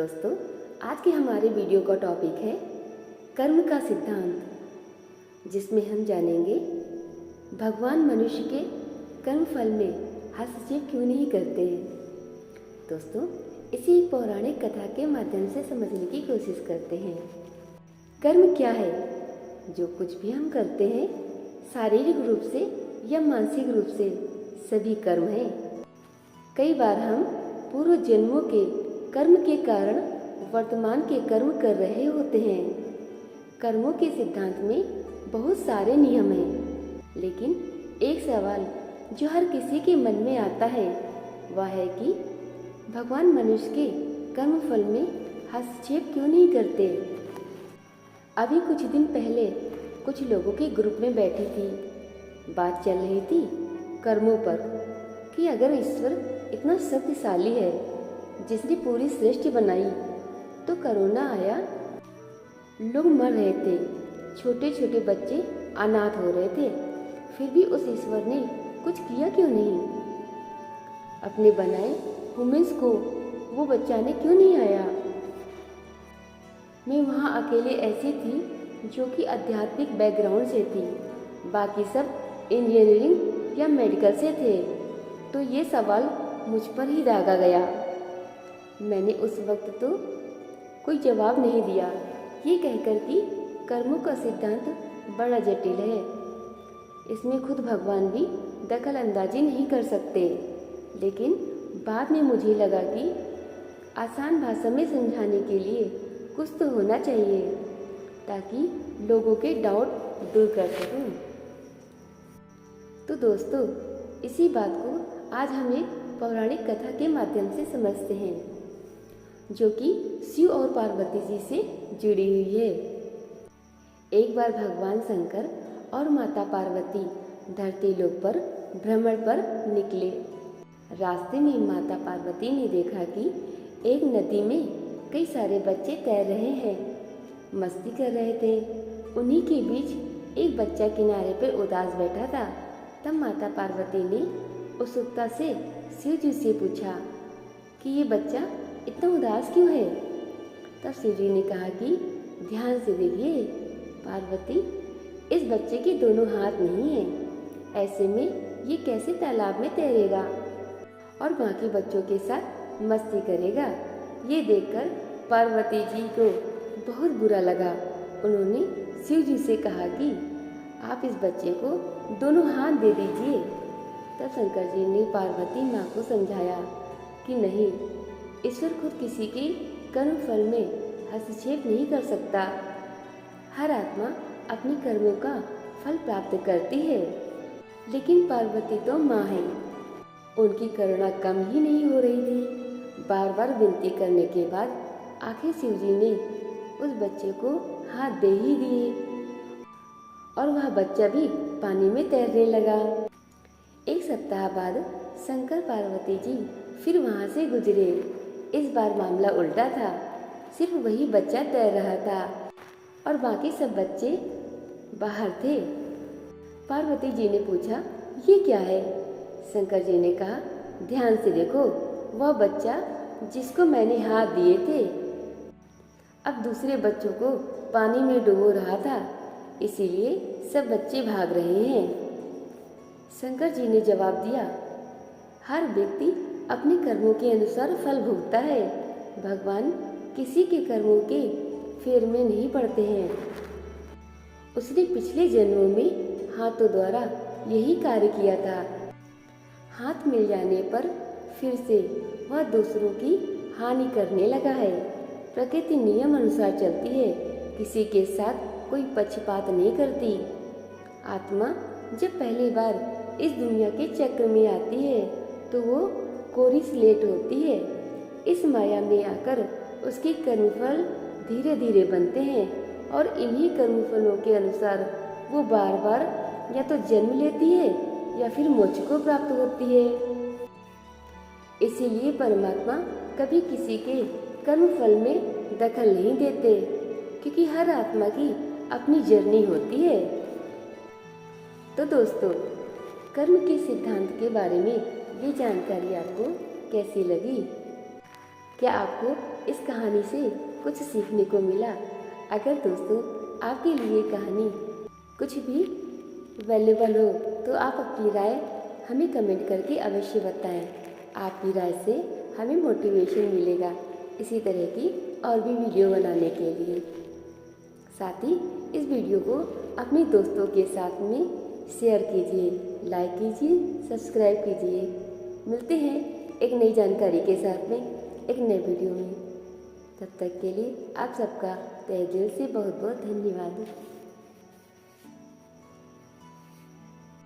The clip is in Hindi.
दोस्तों, आज के हमारे वीडियो का टॉपिक है कर्म का सिद्धांत, जिसमें हम जानेंगे भगवान मनुष्य के कर्म फल में हस्तक्षेप क्यों नहीं करते। दोस्तों, इसी एक पौराणिक कथा के माध्यम से समझने की कोशिश करते हैं। कर्म क्या है? जो कुछ भी हम करते हैं, शारीरिक रूप से या मानसिक रूप से, सभी कर्म हैं। कई बार हम पूर्व जन्मों के कर्म के कारण वर्तमान के कर्म कर रहे होते हैं। कर्मों के सिद्धांत में बहुत सारे नियम हैं, लेकिन एक सवाल जो हर किसी के मन में आता है वह है कि भगवान मनुष्य के कर्म फल में हस्तक्षेप क्यों नहीं करते। अभी कुछ दिन पहले कुछ लोगों के ग्रुप में बैठी थी, बात चल रही थी कर्मों पर कि अगर ईश्वर इतना शक्तिशाली है जिसने पूरी सृष्टि बनाई, तो कोरोना आया, लोग मर रहे थे, छोटे छोटे बच्चे अनाथ हो रहे थे, फिर भी उस ईश्वर ने कुछ किया क्यों नहीं? अपने बनाए ह्यूमंस को वो बचाने क्यों नहीं आया? मैं वहाँ अकेले ऐसी थी जो कि आध्यात्मिक बैकग्राउंड से थी, बाकी सब इंजीनियरिंग या मेडिकल से थे, तो ये सवाल मुझ पर ही दागा गया। मैंने उस वक्त तो कोई जवाब नहीं दिया, ये कहकर कि कर्मों का सिद्धांत बड़ा जटिल है, इसमें खुद भगवान भी दखल अंदाजी नहीं कर सकते। लेकिन बाद में मुझे लगा कि आसान भाषा में समझाने के लिए कुछ तो होना चाहिए, ताकि लोगों के डाउट दूर कर सकूं। तो दोस्तों, इसी बात को आज हम एक पौराणिक कथा के माध्यम से समझते हैं, जो कि शिव और पार्वती जी से जुड़ी हुई है। एक बार भगवान शंकर और माता पार्वती धरती लोक पर भ्रमण पर निकले। रास्ते में माता पार्वती ने देखा कि एक नदी में कई सारे बच्चे तैर रहे हैं, मस्ती कर रहे थे। उन्हीं के बीच एक बच्चा किनारे पर उदास बैठा था। तब माता पार्वती ने उत्सुकता से शिव जी से पूछा कि ये बच्चा इतना उदास क्यों है? तब शिव जी ने कहा कि ध्यान से देखिए पार्वती, इस बच्चे के दोनों हाथ नहीं हैं, ऐसे में ये कैसे तालाब में तैरेगा और बाकी बच्चों के साथ मस्ती करेगा। ये देखकर पार्वती जी को बहुत बुरा लगा। उन्होंने शिव जी से कहा कि आप इस बच्चे को दोनों हाथ दे दीजिए। तब शंकर जी ने पार्वती माँ को समझाया कि नहीं, ईश्वर खुद किसी के कर्म फल में हस्तक्षेप नहीं कर सकता। हर आत्मा अपनी कर्मों का फल प्राप्त करती है। लेकिन पार्वती तो माँ है, उनकी करुणा कम ही नहीं हो रही थी। बार बार विनती करने के बाद आखिर शिव जी ने उस बच्चे को हाथ दे ही दिए और वह बच्चा भी पानी में तैरने लगा। एक सप्ताह बाद शंकर पार्वती जी फिर वहाँ से गुजरे। इस बार मामला उल्टा था, सिर्फ वही बच्चा तैर रहा था और बाकी सब बच्चे बाहर थे। पार्वती जी ने पूछा, ये क्या है? शंकर जी ने कहा, ध्यान से देखो, वह बच्चा जिसको मैंने हाथ दिए थे अब दूसरे बच्चों को पानी में डुबो रहा था, इसीलिए सब बच्चे भाग रहे हैं। शंकर जी ने जवाब दिया, हर व्यक्ति अपने कर्मों के अनुसार फल भोगता है। भगवान किसी के कर्मों के फेर में नहीं पड़ते हैं। उसने पिछले जन्मों में हाथों द्वारा यही कार्य किया था। हाथ मिल जाने पर फिर से वह दूसरों की हानि करने लगा है। प्रकृति नियम अनुसार चलती है, किसी के साथ कोई पक्षपात नहीं करती। आत्मा जब पहली बार इस दुनिया के चक्र में आती है तो वो कोरी स्लेट होती है। इस माया में आकर उसके कर्मफल धीरे धीरे बनते हैं और इन्हीं कर्मफलों के अनुसार वो बार बार या तो जन्म लेती है या फिर मोक्ष को प्राप्त होती है। इसीलिए परमात्मा कभी किसी के कर्मफल में दखल नहीं देते, क्योंकि हर आत्मा की अपनी जर्नी होती है। तो दोस्तों, कर्म के सिद्धांत के बारे में ये जानकारी आपको कैसी लगी? क्या आपको इस कहानी से कुछ सीखने को मिला। अगर दोस्तों आपके लिए कहानी कुछ भी वैल्यूबल हो तो आप अपनी राय हमें कमेंट करके अवश्य बताएं। आपकी राय से हमें मोटिवेशन मिलेगा इसी तरह की और भी वीडियो बनाने के लिए। साथ ही इस वीडियो को अपने दोस्तों के साथ में शेयर कीजिए, लाइक कीजिए, सब्सक्राइब कीजिए। मिलते हैं एक नई जानकारी के साथ में एक नए वीडियो में। तब तक के लिए आप सबका तहे दिल से बहुत बहुत धन्यवाद।